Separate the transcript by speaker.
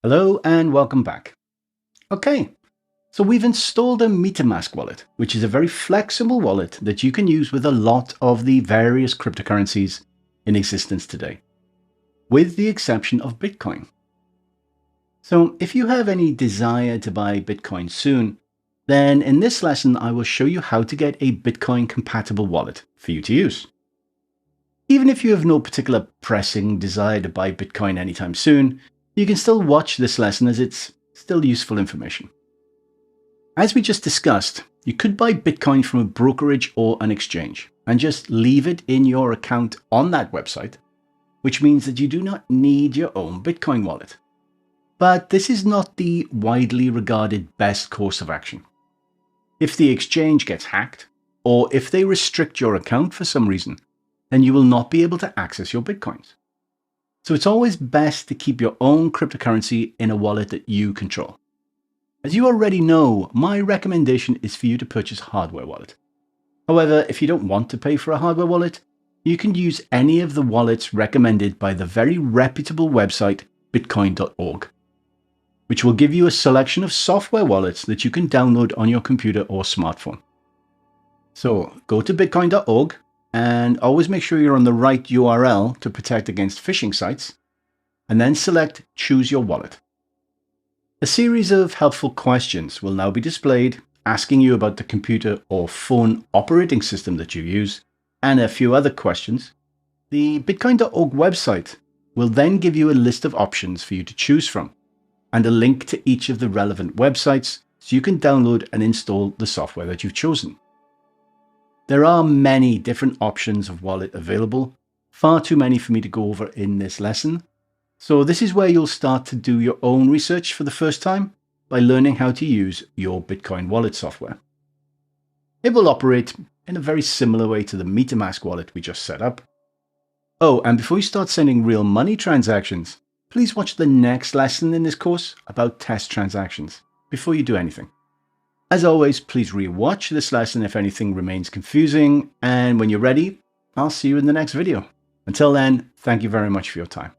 Speaker 1: Hello and welcome back. Okay, so we've installed a MetaMask wallet, which is a very flexible wallet that you can use with a lot of the various cryptocurrencies in existence today, with the exception of Bitcoin. So if you have any desire to buy Bitcoin soon, then in this lesson I will show you how to get a Bitcoin compatible wallet for you to use. Even if you have no particular pressing desire to buy Bitcoin anytime soon, you can still watch this lesson as it's still useful information. As we just discussed, you could buy Bitcoin from a brokerage or an exchange and just leave it in your account on that website, which means that you do not need your own Bitcoin wallet. But this is not the widely regarded best course of action. If the exchange gets hacked, or if they restrict your account for some reason, then you will not be able to access your Bitcoins. So it's always best to keep your own cryptocurrency in a wallet that you control. As you already know, my recommendation is for you to purchase a hardware wallet. However, if you don't want to pay for a hardware wallet, you can use any of the wallets recommended by the very reputable website bitcoin.org, which will give you a selection of software wallets that you can download on your computer or smartphone. So go to bitcoin.org and always make sure you're on the right URL to protect against phishing sites, and then select Choose Your Wallet. A series of helpful questions will now be displayed, asking you about the computer or phone operating system that you use, and a few other questions. The bitcoin.org website will then give you a list of options for you to choose from, and a link to each of the relevant websites so you can download and install the software that you've chosen. There are many different options of wallet available, far too many for me to go over in this lesson. So this is where you'll start to do your own research for the first time by learning how to use your Bitcoin wallet software. It will operate in a very similar way to the MetaMask wallet we just set up. Oh, and before you start sending real money transactions, please watch the next lesson in this course about test transactions before you do anything. As always, please re-watch this lesson if anything remains confusing, and when you're ready, I'll see you in the next video. Until then, thank you very much for your time.